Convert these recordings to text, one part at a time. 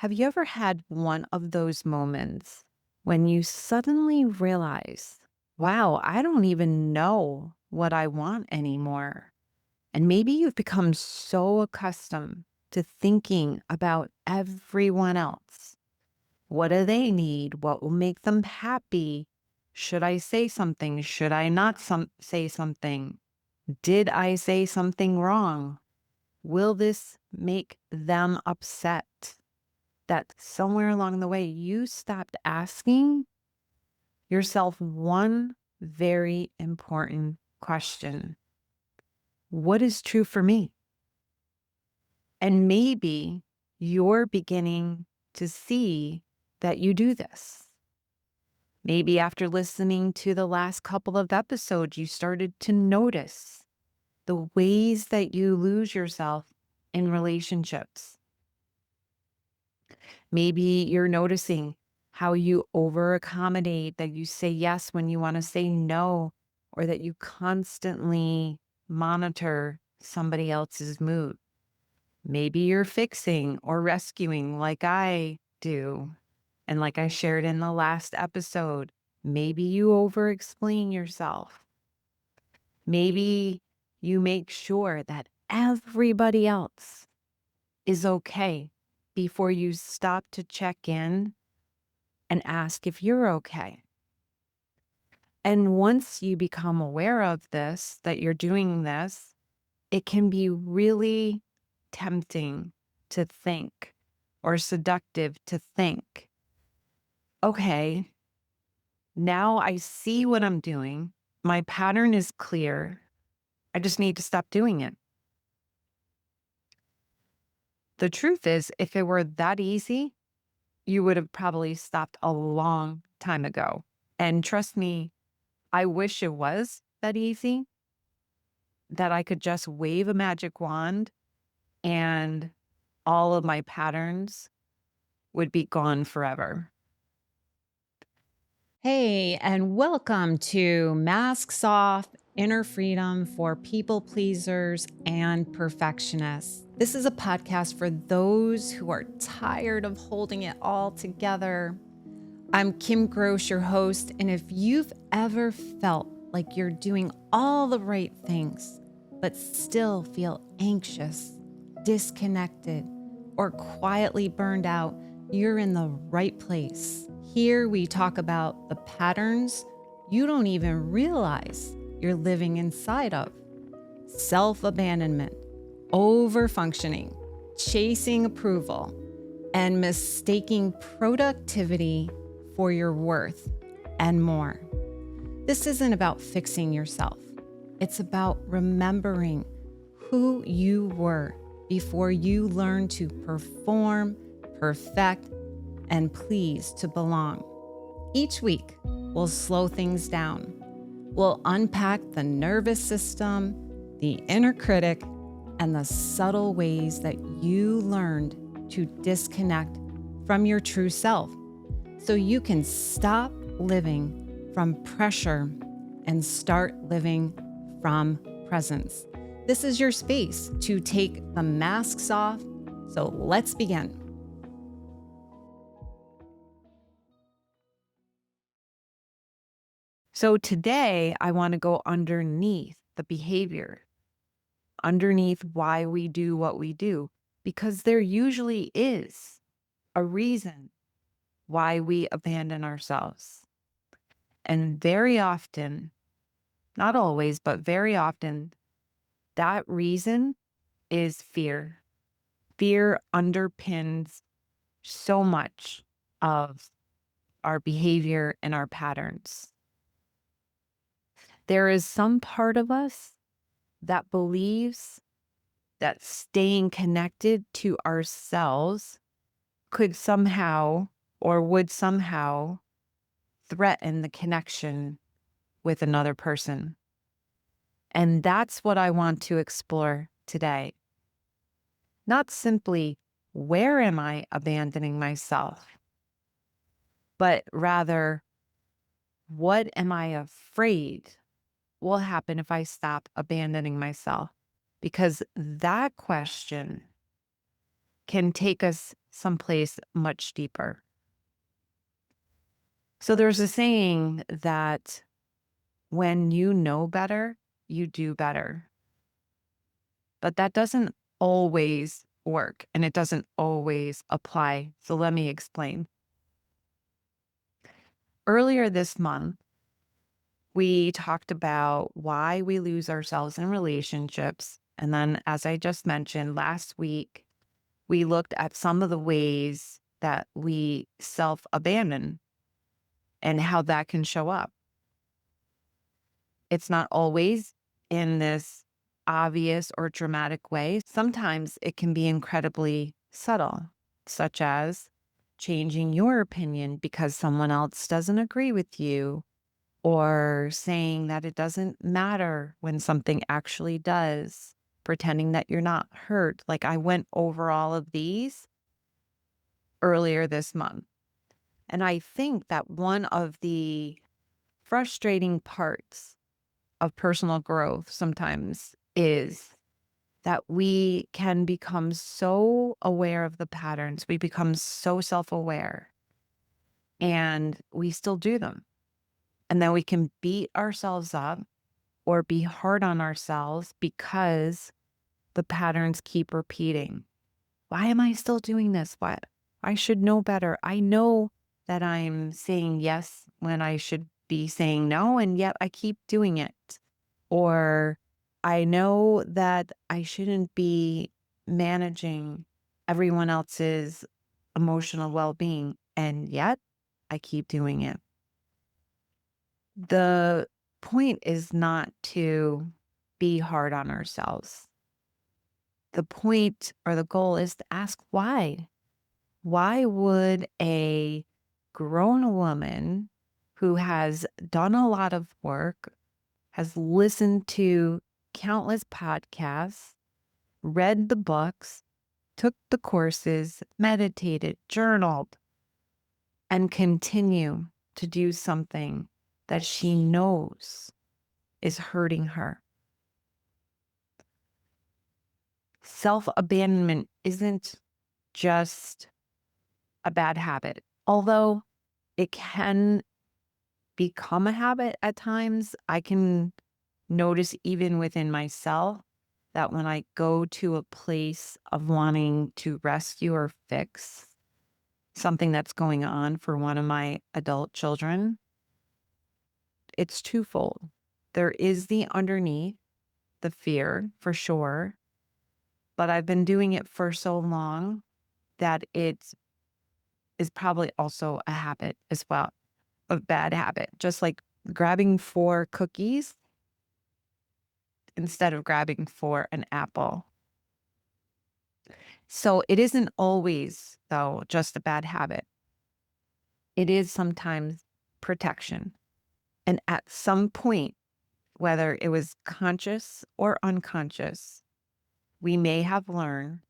Have you ever had one of those moments when you suddenly realize, wow, I don't even know what I want anymore? And maybe you've become so accustomed to thinking about everyone else. What do they need? What will make them happy? Should I say something? Should I not say something? Did I say something wrong? Will this make them upset? That somewhere along the way, you stopped asking yourself one very important question. What is true for me? And maybe you're beginning to see that you do this. Maybe after listening to the last couple of episodes, you started to notice the ways that you lose yourself in relationships. Maybe you're noticing how you over accommodate, that you say yes when you want to say no, or that you constantly monitor somebody else's mood. Maybe you're fixing or rescuing like I do. And like I shared in the last episode, maybe you over explain yourself. Maybe you make sure that everybody else is okay before you stop to check in and ask if you're okay. And once you become aware of this, that you're doing this, it can be really tempting to think or seductive to think, okay, now I see what I'm doing. My pattern is clear. I just need to stop doing it. The truth is, if it were that easy, you would have probably stopped a long time ago. And trust me, I wish it was that easy, that I could just wave a magic wand and all of my patterns would be gone forever. Hey, and welcome to Masks Off Inner Freedom for People Pleasers and Perfectionists. This is a podcast for those who are tired of holding it all together. I'm Kim Gross, your host, and if you've ever felt like you're doing all the right things, but still feel anxious, disconnected, or quietly burned out, you're in the right place. Here we talk about the patterns you don't even realize you're living inside of: self-abandonment, over-functioning, chasing approval, and mistaking productivity for your worth, and more. This isn't about fixing yourself. It's about remembering who you were before you learned to perform, perfect, and please to belong. Each week, we'll slow things down. We'll unpack the nervous system, the inner critic, and the subtle ways that you learned to disconnect from your true self so you can stop living from pressure and start living from presence. This is your space to take the masks off. So let's begin. So today, I want to go underneath the behavior, underneath why we do what we do, because there usually is a reason why we abandon ourselves. And very often, not always, but very often, that reason is fear. Fear underpins so much of our behavior and our patterns. There is some part of us that believes that staying connected to ourselves could somehow or would somehow threaten the connection with another person. And that's what I want to explore today. Not simply, where am I abandoning myself, but rather, what am I afraid will happen if I stop abandoning myself? Because that question can take us someplace much deeper. So there's a saying that when you know better, you do better. But that doesn't always work and it doesn't always apply. So let me explain. Earlier this month, we talked about why we lose ourselves in relationships. And then, as I just mentioned last week, we looked at some of the ways that we self abandon and how that can show up. It's not always in this obvious or dramatic way. Sometimes it can be incredibly subtle, such as changing your opinion because someone else doesn't agree with you, or saying that it doesn't matter when something actually does, pretending that you're not hurt. Like I went over all of these earlier this month. And I think that one of the frustrating parts of personal growth sometimes is that we can become so aware of the patterns. We become so self aware and we still do them. And then we can beat ourselves up or be hard on ourselves because the patterns keep repeating. Why am I still doing this? Why? I should know better. I know that I'm saying yes when I should be saying no, and yet I keep doing it. Or I know that I shouldn't be managing everyone else's emotional well being, and yet I keep doing it. The point is not to be hard on ourselves. The point or the goal is to ask why. Why would a grown woman who has done a lot of work, has listened to countless podcasts, read the books, took the courses, meditated, journaled, and continue to do something that she knows is hurting her? Self abandonment isn't just a bad habit, although it can become a habit at times. I can notice even within myself that when I go to a place of wanting to rescue or fix something that's going on for one of my adult children, it's twofold. There is the underneath, the fear for sure, but I've been doing it for so long that it is probably also a habit as well, a bad habit, just like grabbing for cookies instead of grabbing for an apple. So it isn't always, though, just a bad habit. It is sometimes protection. And at some point, whether it was conscious or unconscious, we may have learned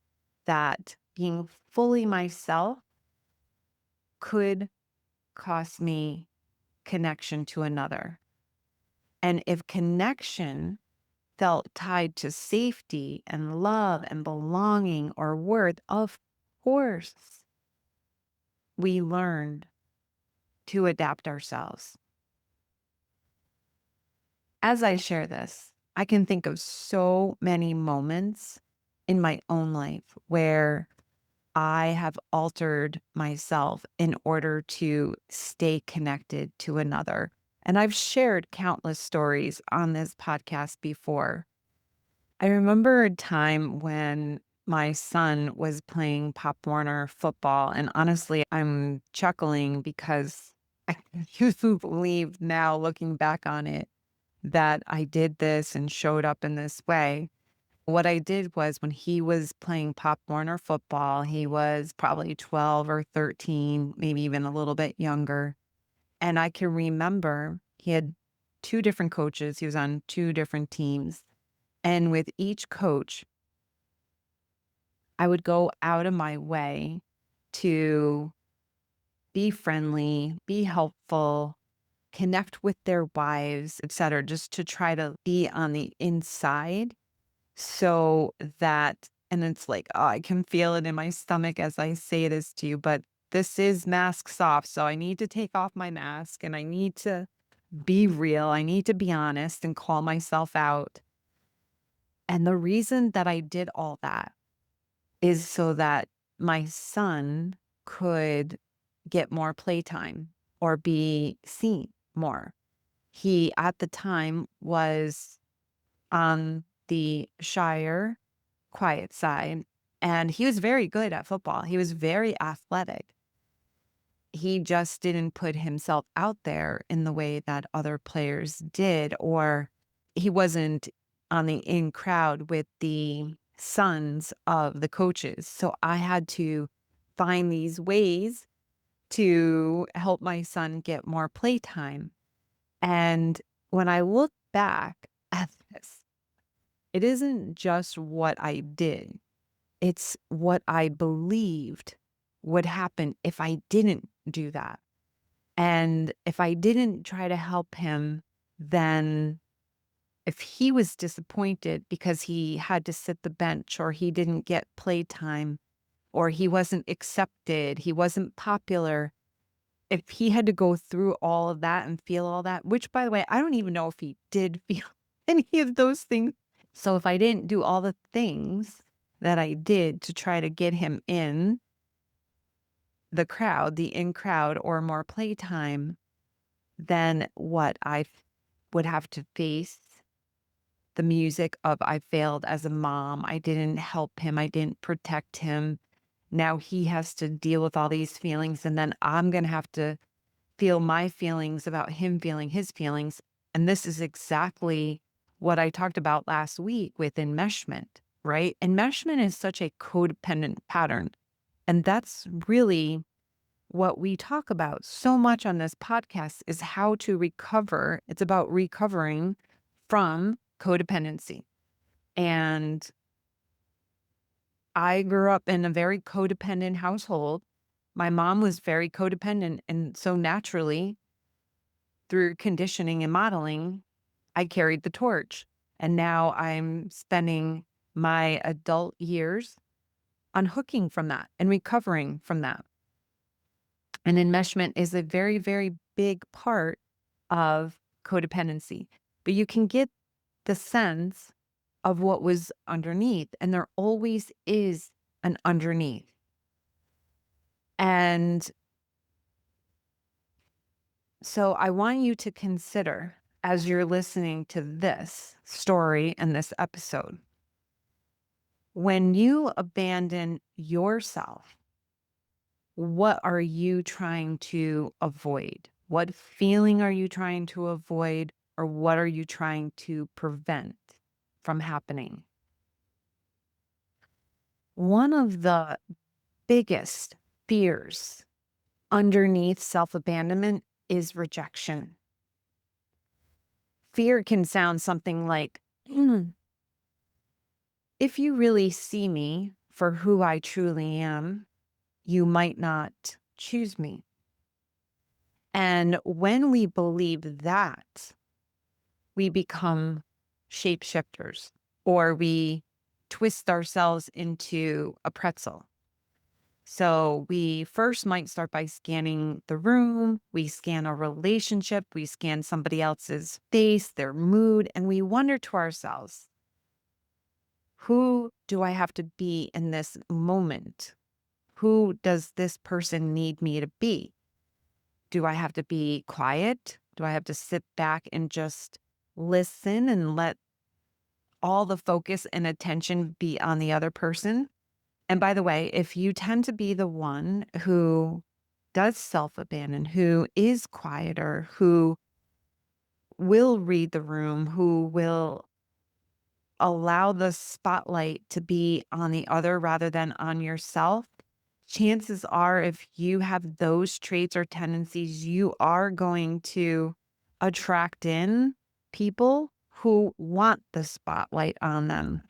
that being fully myself could cost me connection to another. And if connection felt tied to safety and love and belonging or worth, of course, we learned to adapt ourselves. As I share this, I can think of so many moments in my own life where I have altered myself in order to stay connected to another. And I've shared countless stories on this podcast before. I remember a time when my son was playing Pop Warner football. And honestly, I'm chuckling because I can't believe now, looking back on it, that I did this and showed up in this way. What I did was when he was playing Pop Warner football, he was probably 12 or 13, maybe even a little bit younger. And I can remember he had two different coaches. He was on two different teams. And with each coach, I would go out of my way to be friendly, be helpful, connect with their wives, etc., just to try to be on the inside so that And it's like, oh, I can feel it in my stomach as I say this to you, but this is masks off. So I need to take off my mask and I need to be real. I need to be honest and call myself out. And the reason that I did all that is so that my son could get more playtime or be seen more. He, at the time, was on the shyer, quiet side, and he was very good at football. He was very athletic. He just didn't put himself out there in the way that other players did, or he wasn't on the in crowd with the sons of the coaches. So I had to find these ways to help my son get more playtime. And when I look back at this, it isn't just what I did, it's what I believed would happen if I didn't do that. And if I didn't try to help him, then if he was disappointed because he had to sit the bench or he didn't get playtime or he wasn't accepted, he wasn't popular, if he had to go through all of that and feel all that, which by the way, I don't even know if he did feel any of those things. So if I didn't do all the things that I did to try to get him in the crowd, the in crowd or more playtime, then what would have to face the music of I failed as a mom. I didn't help him. I didn't protect him. Now he has to deal with all these feelings. And then I'm going to have to feel my feelings about him feeling his feelings. And this is exactly what I talked about last week with enmeshment, right? Enmeshment is such a codependent pattern. And that's really what we talk about so much on this podcast is how to recover. It's about recovering from codependency. And I grew up in a very codependent household. My mom was very codependent. And so naturally, through conditioning and modeling, I carried the torch. And now I'm spending my adult years unhooking from that and recovering from that. And enmeshment is a very, very big part of codependency. But you can get the sense of what was underneath, and there always is an underneath. And so I want you to consider as you're listening to this story and this episode, when you abandon yourself, what are you trying to avoid? What feeling are you trying to avoid? Or what are you trying to prevent from happening? One of the biggest fears underneath self abandonment is rejection. Fear can sound something like, if you really see me for who I truly am, you might not choose me. And when we believe that, we become shapeshifters or we twist ourselves into a pretzel. So we first might start by scanning the room. We scan a relationship. We scan somebody else's face, their mood, and we wonder to ourselves, who do I have to be in this moment? Who does this person need me to be? Do I have to be quiet? Do I have to sit back and just listen and let all the focus and attention be on the other person? And by the way, if you tend to be the one who does self abandon, who is quieter, who will read the room, who will allow the spotlight to be on the other rather than on yourself, chances are, if you have those traits or tendencies, you are going to attract in people who want the spotlight on them,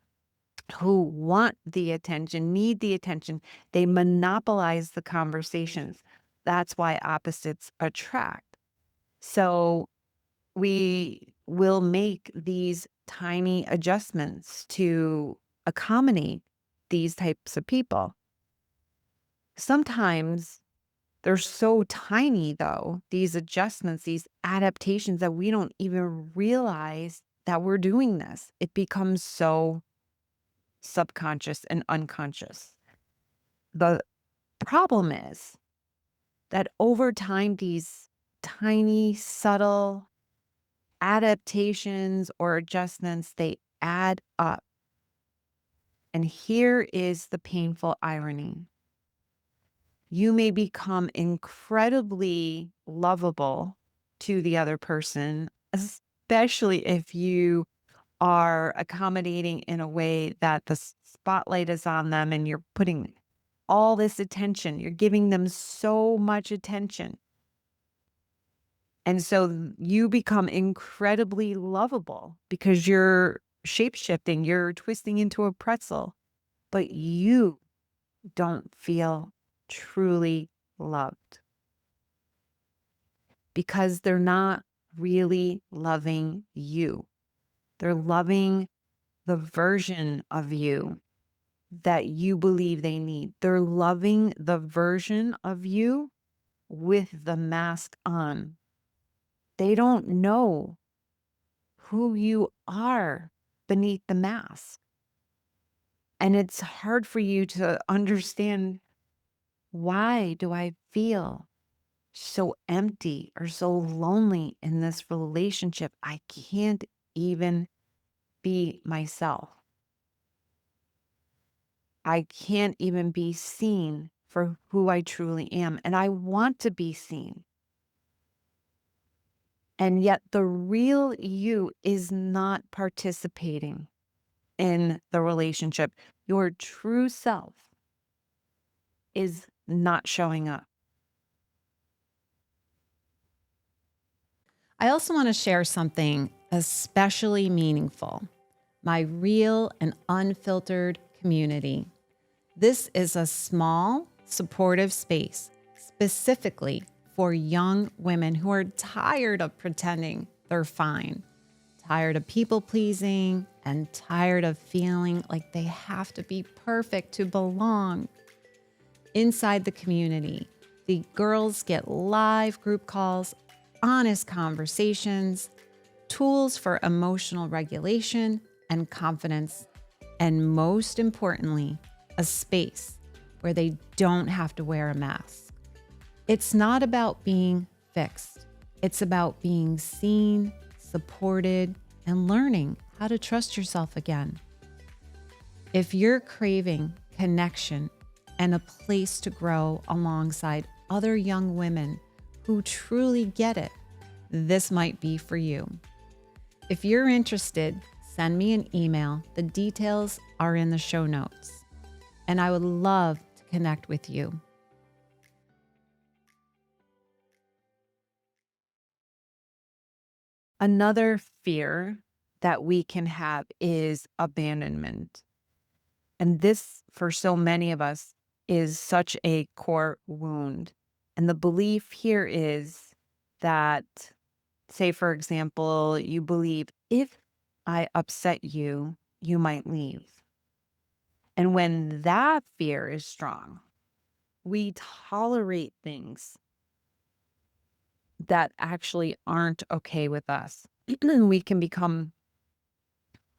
who want the attention, need the attention. They monopolize the conversations. That's why opposites attract. So we will make these tiny adjustments to accommodate these types of people. Sometimes they're so tiny, though, these adjustments, these adaptations that we don't even realize that we're doing this. It becomes so subconscious and unconscious. The problem is that over time, these tiny, subtle adaptations or adjustments, they add up. And here is the painful irony. You may become incredibly lovable to the other person, especially if you are accommodating in a way that the spotlight is on them and you're putting all this attention, you're giving them so much attention. And so you become incredibly lovable because you're shape shifting, you're twisting into a pretzel, but you don't feel truly loved because they're not really loving you. They're loving the version of you that you believe they need. They're loving the version of you with the mask on. They don't know who you are beneath the mask. And it's hard for you to understand, why do I feel so empty or so lonely in this relationship? I can't even be myself. I can't even be seen for who I truly am. And I want to be seen. And yet the real you is not participating in the relationship. Your true self is not showing up. I also want to share something especially meaningful: my real and unfiltered community. This is a small, supportive space specifically for young women who are tired of pretending they're fine, tired of people pleasing, and tired of feeling like they have to be perfect to belong. Inside the community, the girls get live group calls, honest conversations, tools for emotional regulation and confidence, and most importantly, a space where they don't have to wear a mask. It's not about being fixed. It's about being seen, supported, and learning how to trust yourself again. If you're craving connection and a place to grow alongside other young women who truly get it, this might be for you. If you're interested, send me an email. The details are in the show notes, and I would love to connect with you. Another fear that we can have is abandonment. And this, for so many of us, is such a core wound. And the belief here is that, say, for example, you believe, if I upset you, you might leave. And when that fear is strong, we tolerate things that actually aren't okay with us. We can become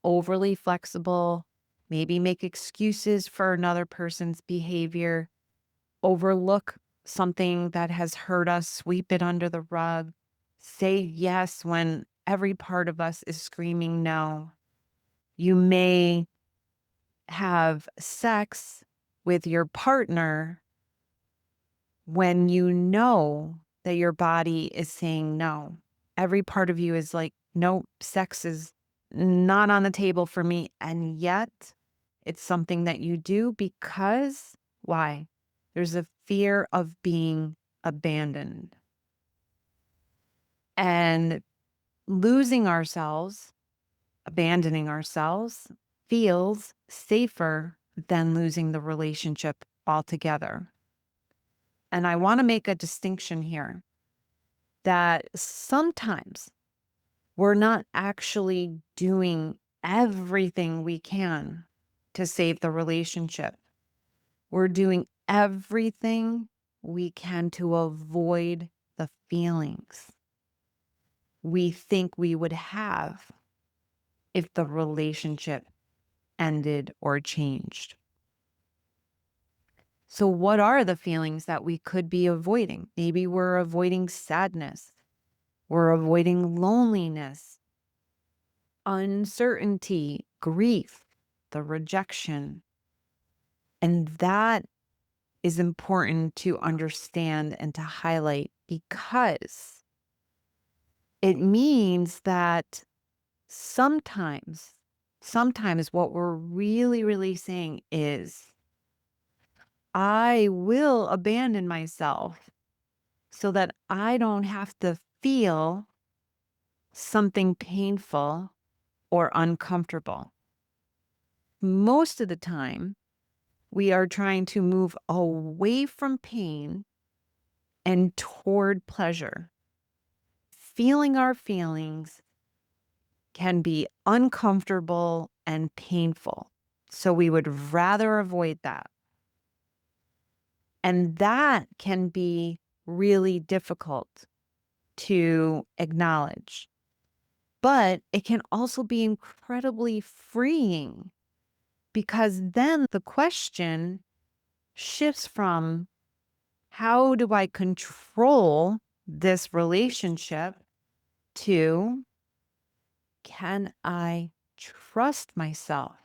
overly flexible, maybe make excuses for another person's behavior, overlook something that has hurt us, sweep it under the rug, say yes when every part of us is screaming no. You may have sex with your partner when you know that your body is saying no. Every part of you is like, no, sex is not on the table for me. And yet it's something that you do because why? There's a fear of being abandoned and losing ourselves, abandoning ourselves feels safer than losing the relationship altogether. And I want to make a distinction here that sometimes we're not actually doing everything we can to save the relationship. We're doing everything we can to avoid the feelings we think we would have if the relationship ended or changed. So, what are the feelings that we could be avoiding? Maybe we're avoiding sadness, we're avoiding loneliness, uncertainty, grief, the rejection. And that is important to understand and to highlight because it means that sometimes, sometimes what we're really, really saying is, I will abandon myself so that I don't have to feel something painful or uncomfortable. Most of the time, we are trying to move away from pain and toward pleasure. Feeling our feelings can be uncomfortable and painful. So we would rather avoid that. And that can be really difficult to acknowledge. But it can also be incredibly freeing because then the question shifts from how do I control this relationship to can I trust myself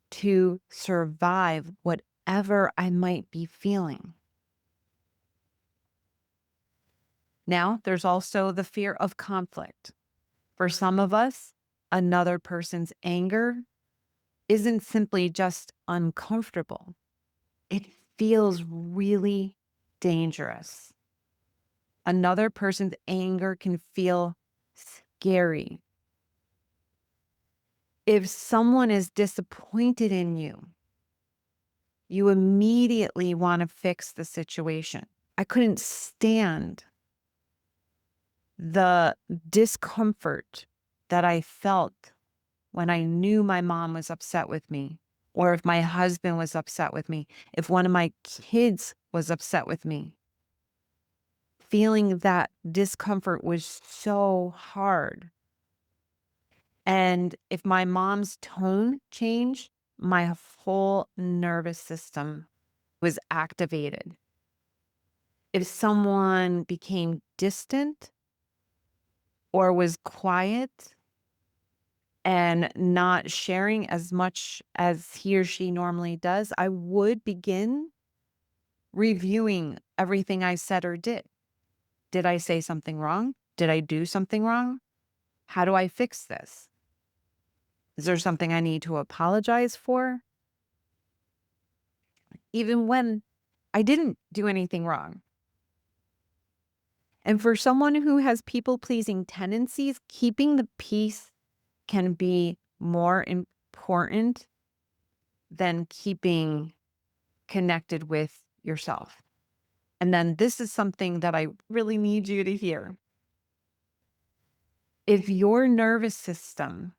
to survive whatever I might be feeling? Now, there's also the fear of conflict. For some of us, another person's anger isn't simply just uncomfortable, it feels really dangerous. Another person's anger can feel scary. If someone is disappointed in you, you immediately want to fix the situation. I couldn't stand the discomfort that I felt when I knew my mom was upset with me, or if my husband was upset with me, if one of my kids was upset with me. Feeling that discomfort was so hard. And if my mom's tone changed, my whole nervous system was activated. If someone became distant or was quiet and not sharing as much as he or she normally does, I would begin reviewing everything I said or did. Did I say something wrong? Did I do something wrong? How do I fix this? Is there something I need to apologize for? Even when I didn't do anything wrong. And for someone who has people pleasing tendencies, keeping the peace can be more important than keeping connected with yourself. And then this is something that I really need you to hear. If your nervous system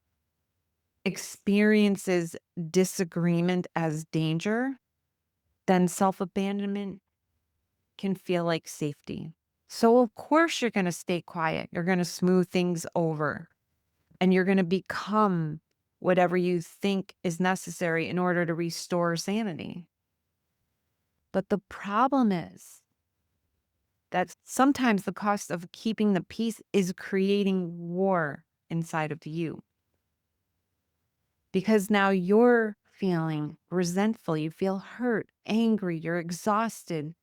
experiences disagreement as danger, then self abandonment can feel like safety. So, of course, you're going to stay quiet. You're going to smooth things over and you're going to become whatever you think is necessary in order to restore sanity. But the problem is that sometimes the cost of keeping the peace is creating war inside of you because now you're feeling resentful, you feel hurt, angry, you're exhausted,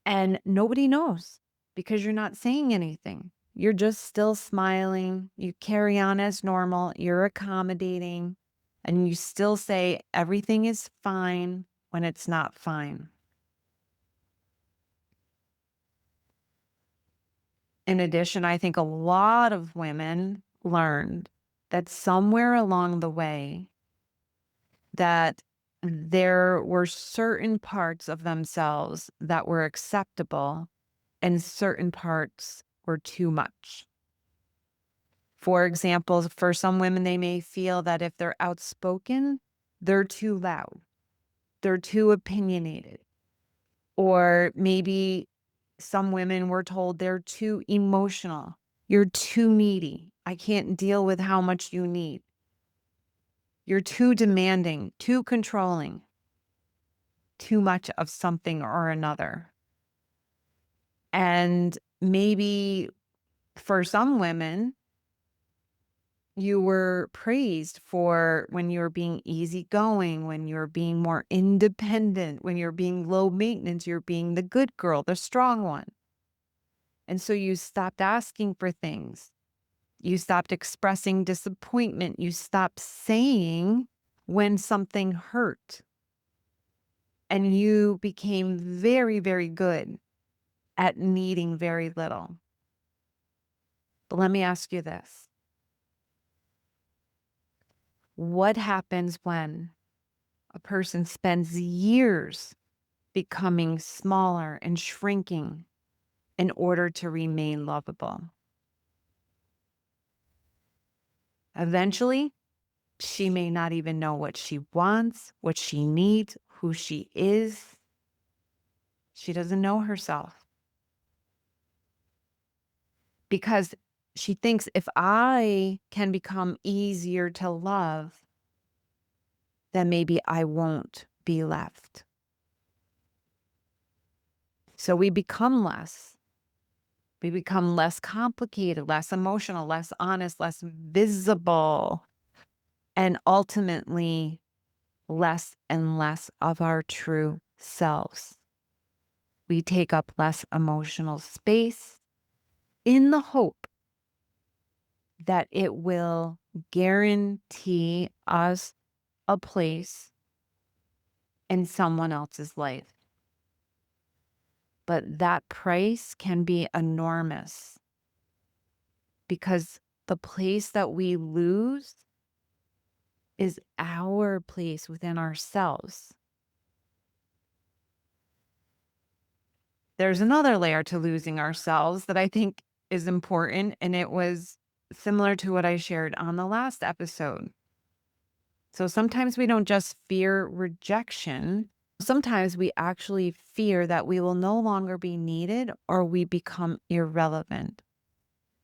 and nobody knows because you're not saying anything. You're just still smiling. You carry on as normal. You're accommodating. And you still say everything is fine when it's not fine. In addition, I think a lot of women learned that somewhere along the way that there were certain parts of themselves that were acceptable and certain parts were too much. For example, for some women, they may feel that if they're outspoken, they're too loud, they're too opinionated, or maybe some women were told they're too emotional. You're too needy. I can't deal with how much you need. You're too demanding, too controlling, too much of something or another. And maybe for some women, you were praised for when you were being easygoing, when you're being more independent, when you're being low maintenance, you're being the good girl, the strong one. And so you stopped asking for things. You stopped expressing disappointment. You stopped saying when something hurt. And you became very, very good at needing very little. But let me ask you this. What happens when a person spends years becoming smaller and shrinking in order to remain lovable? Eventually, she may not even know what she wants, what she needs, who she is. She doesn't know herself because she thinks if I can become easier to love, then maybe I won't be left. So we become less. We become less complicated, less emotional, less honest, less visible, and ultimately less and less of our true selves. We take up less emotional space in the hope that it will guarantee us a place in someone else's life. But that price can be enormous because the place that we lose is our place within ourselves. There's another layer to losing ourselves that I think is important, and it was similar to what I shared on the last episode. So sometimes we don't just fear rejection. Sometimes we actually fear that we will no longer be needed or we become irrelevant.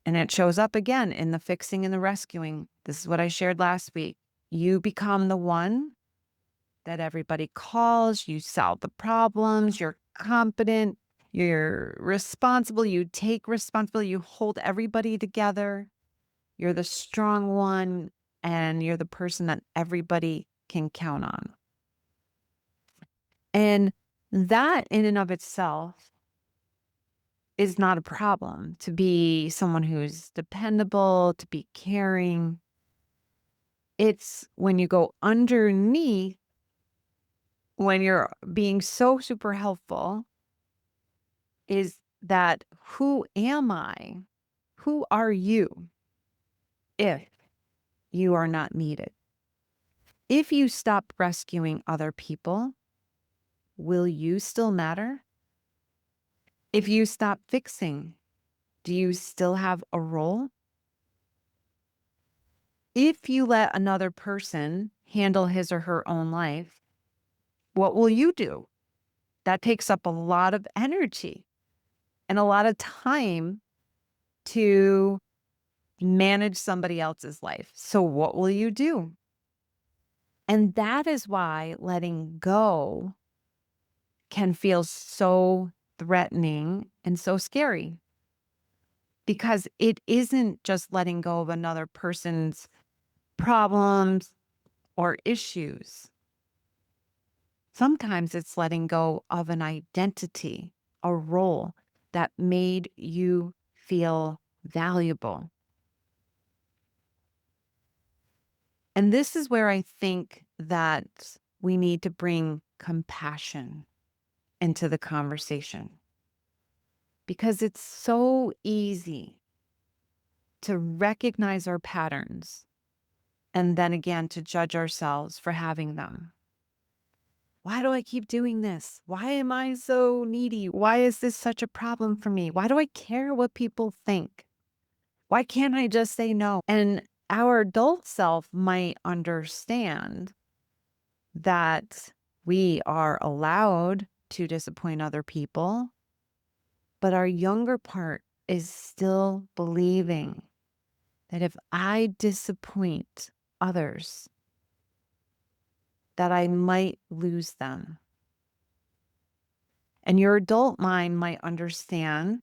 And it shows up again in the fixing and the rescuing. This is what I shared last week. You become the one that everybody calls, you solve the problems, you're competent, you're responsible, you take responsibility, you hold everybody together. You're the strong one, and you're the person that everybody can count on. And that in and of itself is not a problem, to be someone who's dependable, to be caring. It's when you go underneath, when you're being so super helpful, is that who am I? Who are you if you are not needed? If you stop rescuing other people, will you still matter? If you stop fixing, do you still have a role? If you let another person handle his or her own life, what will you do? That takes up a lot of energy and a lot of time to manage somebody else's life. So, what will you do? And that is why letting go can feel so threatening and so scary because it isn't just letting go of another person's problems or issues. Sometimes it's letting go of an identity, a role that made you feel valuable. And this is where I think that we need to bring compassion into the conversation because it's so easy to recognize our patterns and then again to judge ourselves for having them. Why do I keep doing this? Why am I so needy? Why is this such a problem for me? Why do I care what people think? Why can't I just say no? And our adult self might understand, that we are allowed to disappoint other people, but our younger part is still believing that if I disappoint others, that I might lose them. And your adult mind might understand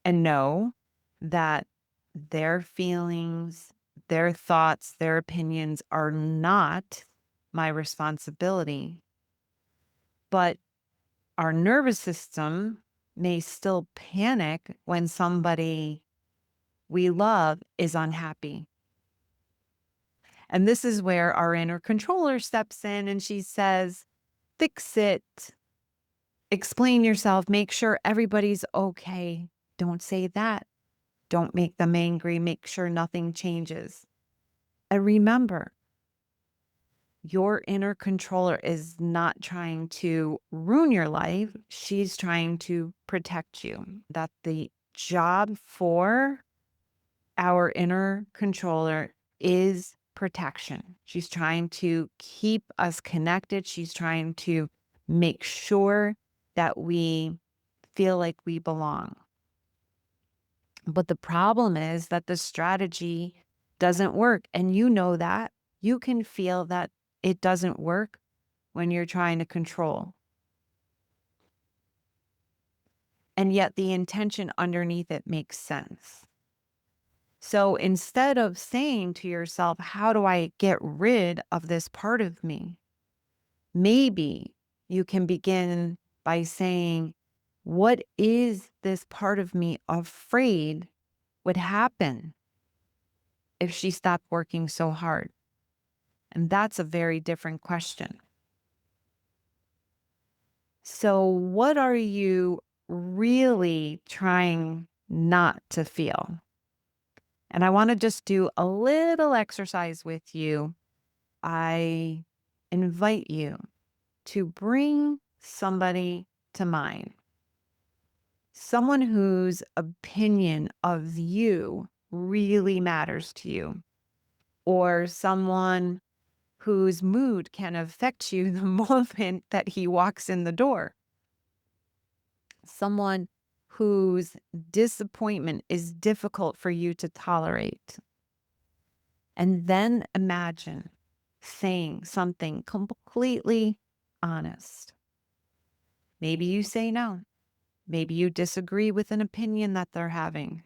and know that their feelings, their thoughts, their opinions are not my responsibility. But our nervous system may still panic when somebody we love is unhappy. And this is where our inner controller steps in and she says, fix it, explain yourself, make sure everybody's okay. Don't say that. Don't make them angry. Make sure nothing changes. And remember, your inner controller is not trying to ruin your life. She's trying to protect you. That the job for our inner controller is protection. She's trying to keep us connected. She's trying to make sure that we feel like we belong. But the problem is that the strategy doesn't work. And you know that. You can feel that it doesn't work when you're trying to control. And yet the intention underneath it makes sense. So instead of saying to yourself, how do I get rid of this part of me? Maybe you can begin by saying, what is this part of me afraid would happen if she stopped working so hard? And that's a very different question. So, what are you really trying not to feel? And I want to just do a little exercise with you. I invite you to bring somebody to mind, someone whose opinion of you really matters to you, or someone whose mood can affect you the moment that he walks in the door, someone whose disappointment is difficult for you to tolerate. And then imagine saying something completely honest. Maybe you say no. Maybe you disagree with an opinion that they're having.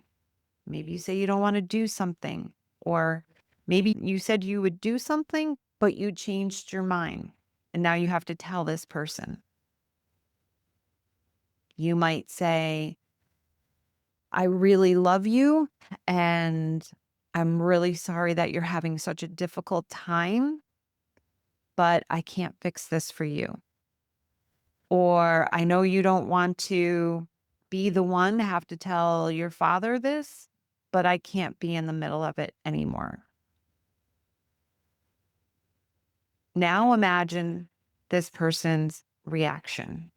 Maybe you say you don't want to do something. Or maybe you said you would do something, but you changed your mind. And now you have to tell this person. You might say, I really love you. And I'm really sorry that you're having such a difficult time, but I can't fix this for you. Or I know you don't want to be the one to have to tell your father this, but I can't be in the middle of it anymore. Now imagine this person's reaction.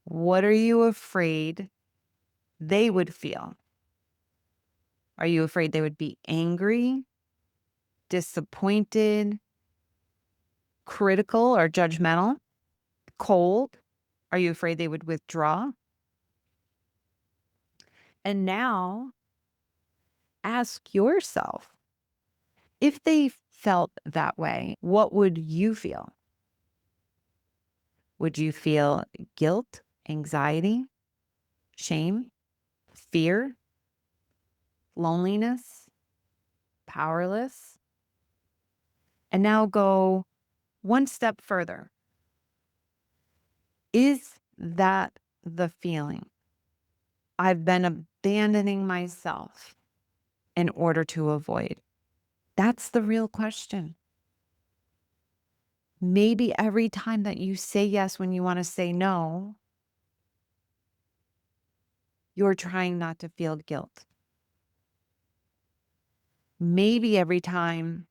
What are you afraid they would feel? Are you afraid they would be angry, disappointed, critical or judgmental, cold? Are you afraid they would withdraw? And now ask yourself, if they felt that way, what would you feel? Would you feel guilt, anxiety, shame, fear, loneliness, powerless? And now go one step further. Is that the feeling? I've been abandoning myself in order to avoid. That's the real question. Maybe every time that you say yes when you want to say no, you're trying not to feel guilt. Maybe every time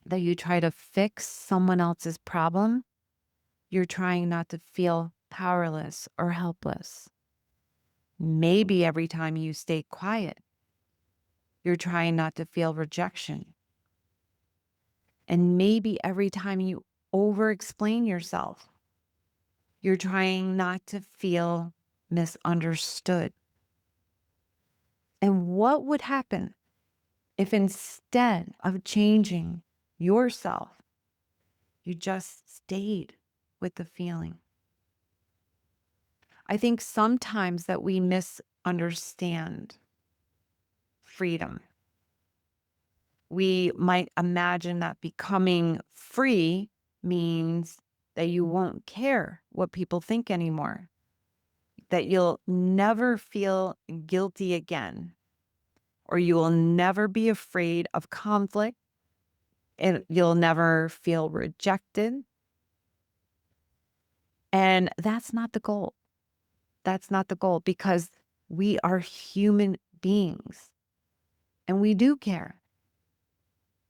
that you try to fix someone else's problem, you're trying not to feel powerless or helpless. Maybe every time you stay quiet, you're trying not to feel rejection. And maybe every time you over explain yourself, you're trying not to feel misunderstood. And what would happen if instead of changing yourself, you just stayed with the feeling? I think sometimes that we misunderstand freedom. We might imagine that becoming free means that you won't care what people think anymore, that you'll never feel guilty again, or you will never be afraid of conflict, and you'll never feel rejected. And that's not the goal. That's not the goal because we are human beings and we do care.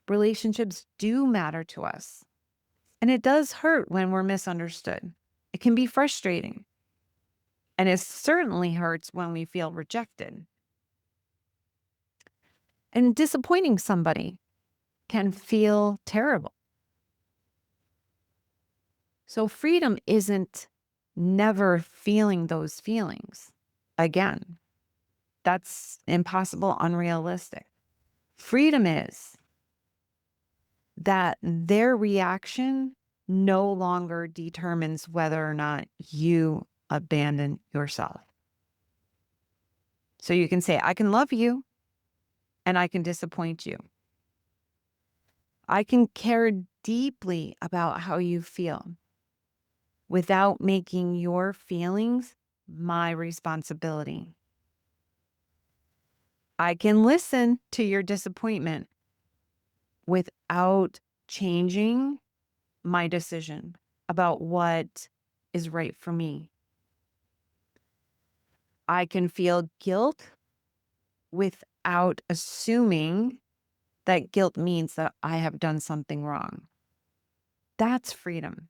Relationships do matter to us. And it does hurt when we're misunderstood. It can be frustrating. And it certainly hurts when we feel rejected. And disappointing somebody can feel terrible. So freedom isn't never feeling those feelings again. That's impossible, unrealistic. Freedom is that their reaction no longer determines whether or not you abandon yourself. So you can say, I can love you and I can disappoint you. I can care deeply about how you feel without making your feelings my responsibility. I can listen to your disappointment without changing my decision about what is right for me. I can feel guilt without assuming that guilt means that I have done something wrong. That's freedom,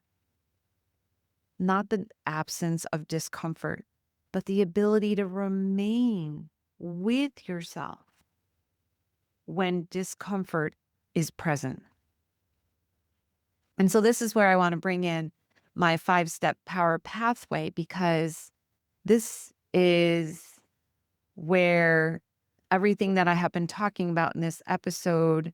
not the absence of discomfort, but the ability to remain with yourself when discomfort is present. And so this is where I want to bring in my 5-step power pathway because this is where everything that I have been talking about in this episode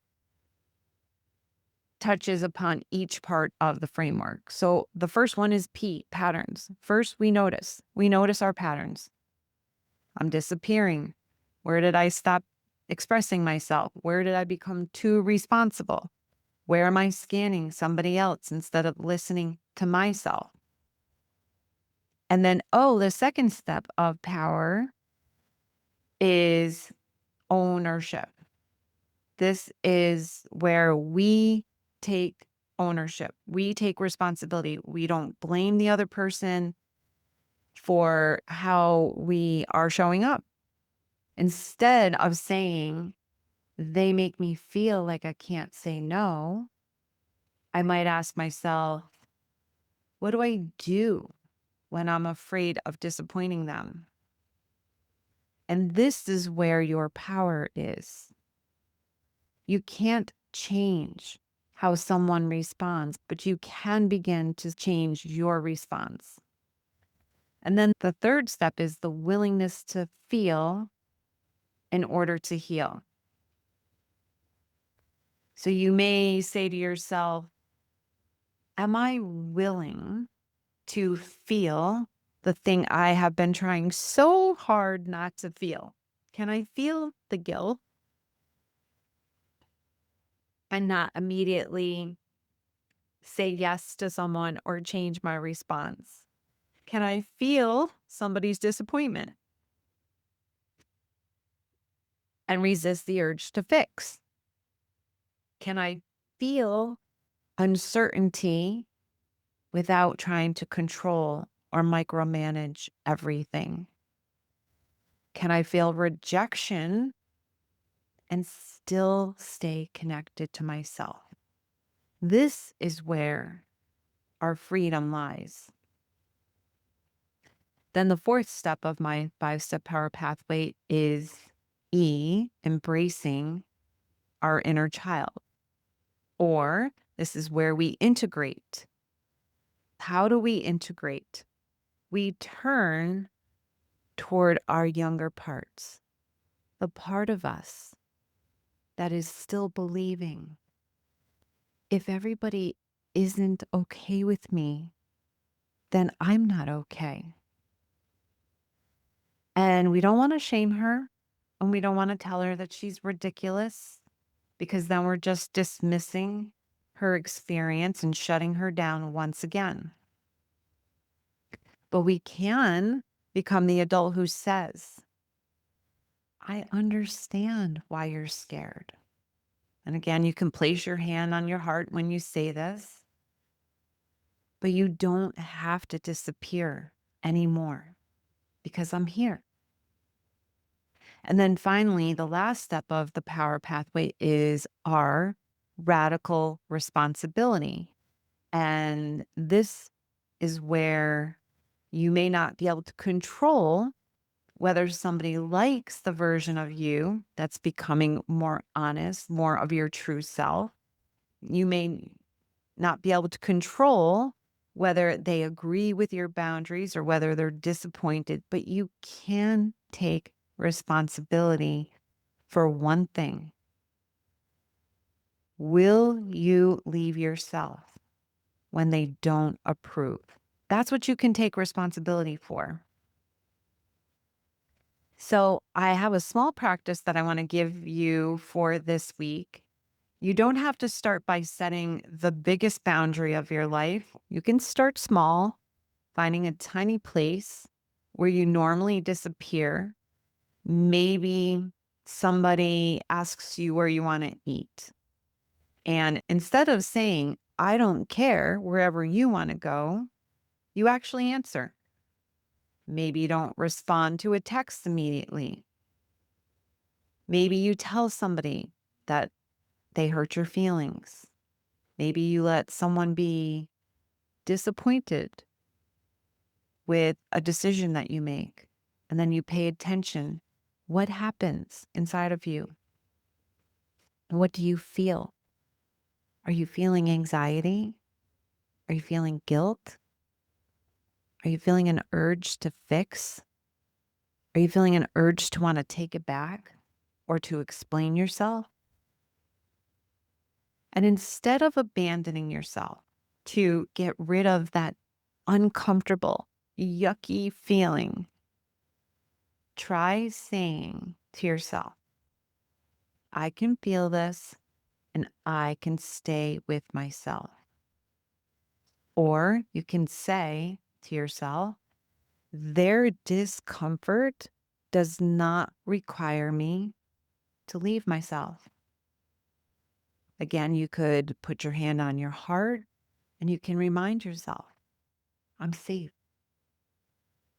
touches upon each part of the framework. So the first one is P, patterns. First, we notice. We notice our patterns. I'm disappearing. Where did I stop expressing myself? Where did I become too responsible? Where am I scanning somebody else instead of listening to myself? And then, oh, the second step of power is ownership. This is where we take ownership. We take responsibility. We don't blame the other person for how we are showing up. Instead of saying, they make me feel like I can't say no, I might ask myself, what do I do when I'm afraid of disappointing them? And this is where your power is. You can't change how someone responds, but you can begin to change your response. And then the third step is the willingness to feel in order to heal. So you may say to yourself, am I willing to feel the thing I have been trying so hard not to feel? Can I feel the guilt and not immediately say yes to someone or change my response? Can I feel somebody's disappointment and resist the urge to fix? Can I feel uncertainty without trying to control or micromanage everything? Can I feel rejection and still stay connected to myself? This is where our freedom lies. Then the fourth step of my 5-step power pathway is E, embracing our inner child, or This is where we integrate. How do we integrate? We turn toward our younger parts, the part of us that is still believing, if everybody isn't okay with me, then I'm not okay. And we don't want to shame her, and we don't want to tell her that she's ridiculous, because then we're just dismissing her experience and shutting her down once again. But we can become the adult who says, I understand why you're scared. And again, you can place your hand on your heart when you say this, but you don't have to disappear anymore because I'm here. And then finally, the last step of the power pathway is our radical responsibility. And this is where you may not be able to control whether somebody likes the version of you that's becoming more honest, more of your true self. You may not be able to control whether they agree with your boundaries or whether they're disappointed, but you can take responsibility for one thing. Will you leave yourself when they don't approve? That's what you can take responsibility for. So, I have a small practice that I want to give you for this week. You don't have to start by setting the biggest boundary of your life. You can start small, finding a tiny place where you normally disappear. Maybe somebody asks you where you want to eat. And instead of saying, I don't care wherever you want to go, you actually answer. Maybe you don't respond to a text immediately. Maybe you tell somebody that they hurt your feelings. Maybe you let someone be disappointed with a decision that you make, and then you pay attention. What happens inside of you? What do you feel? Are you feeling anxiety? Are you feeling guilt? Are you feeling an urge to fix? Are you feeling an urge to want to take it back or to explain yourself? And instead of abandoning yourself to get rid of that uncomfortable, yucky feeling, try saying to yourself, I can feel this and I can stay with myself. Or you can say to yourself, their discomfort does not require me to leave myself. Again, you could put your hand on your heart and you can remind yourself, I'm safe.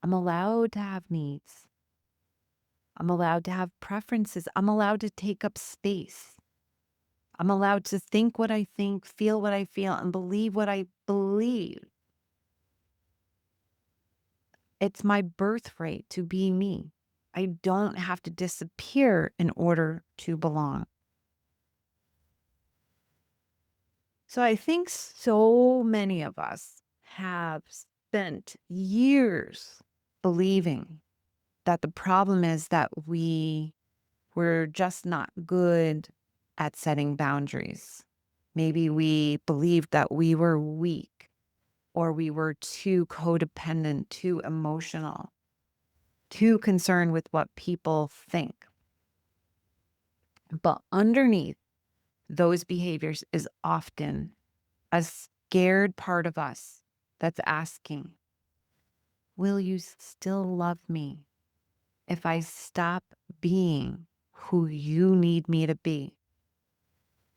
I'm allowed to have needs. I'm allowed to have preferences. I'm allowed to take up space. I'm allowed to think what I think, feel what I feel, and believe what I believe. It's my birthright to be me. I don't have to disappear in order to belong. So I think so many of us have spent years believing that the problem is that we're just not good at setting boundaries. Maybe we believed that we were weak or we were too codependent, too emotional, too concerned with what people think. But underneath those behaviors is often a scared part of us that's asking, will you still love me if I stop being who you need me to be?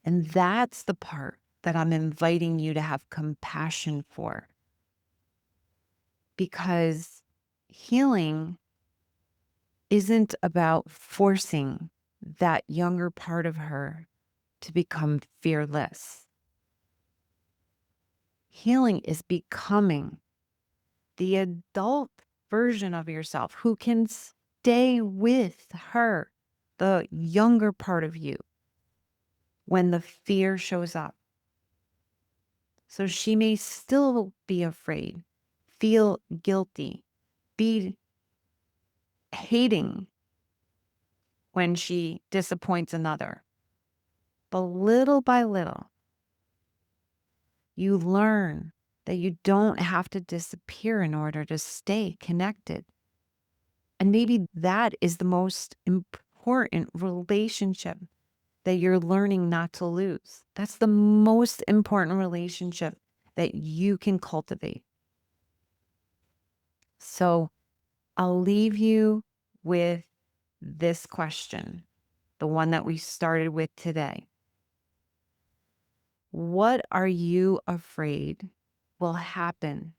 And that's the part that I'm inviting you to have compassion for, because healing isn't about forcing that younger part of her to become fearless. Healing is becoming the adult version of yourself who can stay with her, the younger part of you, when the fear shows up. So she may still be afraid, feel guilty, be hating when she disappoints another. But little by little, you learn that you don't have to disappear in order to stay connected. And maybe that is the most important relationship that you're learning not to lose. That's the most important relationship that you can cultivate. So I'll leave you with this question, the one that we started with today. What are you afraid will happen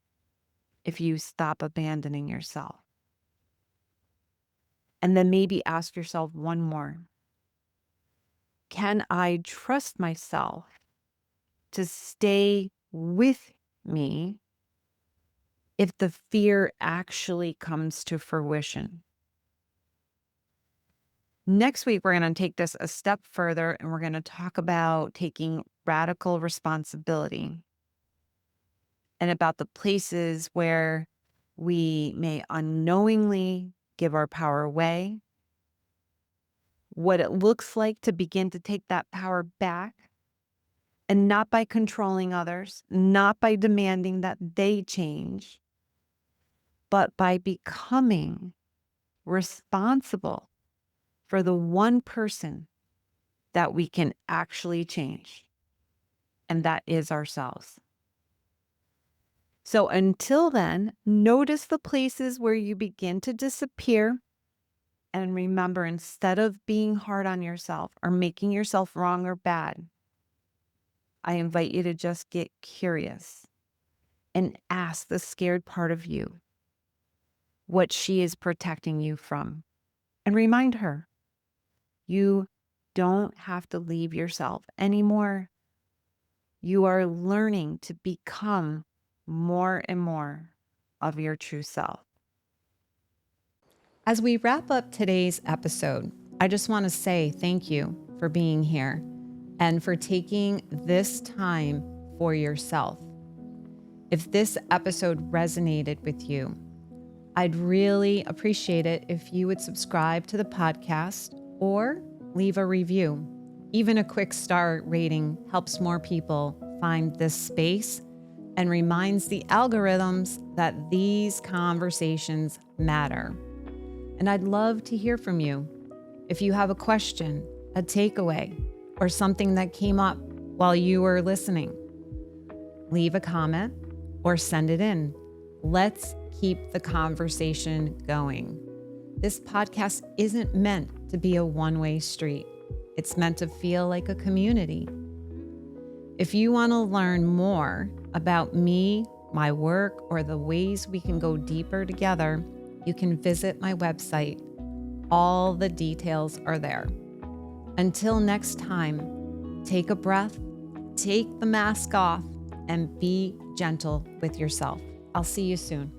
if you stop abandoning yourself? And then maybe ask yourself one more. Can I trust myself to stay with me if the fear actually comes to fruition? Next week, we're going to take this a step further and we're going to talk about taking radical responsibility and about the places where we may unknowingly give our power away, what it looks like to begin to take that power back, and not by controlling others, not by demanding that they change, but by becoming responsible for the one person that we can actually change, and that is ourselves. So until then, notice the places where you begin to disappear. And remember, instead of being hard on yourself or making yourself wrong or bad, I invite you to just get curious and ask the scared part of you what she is protecting you from. And remind her, you don't have to leave yourself anymore. You are learning to become more and more of your true self. As we wrap up today's episode, I just want to say thank you for being here and for taking this time for yourself. If this episode resonated with you, I'd really appreciate it if you would subscribe to the podcast or leave a review. Even a quick star rating helps more people find this space and reminds the algorithms that these conversations matter. And I'd love to hear from you. If you have a question, a takeaway, or something that came up while you were listening, leave a comment or send it in. Let's keep the conversation going. This podcast isn't meant to be a one-way street. It's meant to feel like a community. If you want to learn more about me, my work, or the ways we can go deeper together, you can visit my website. All the details are there. Until next time, take a breath, take the mask off, and be gentle with yourself. I'll see you soon.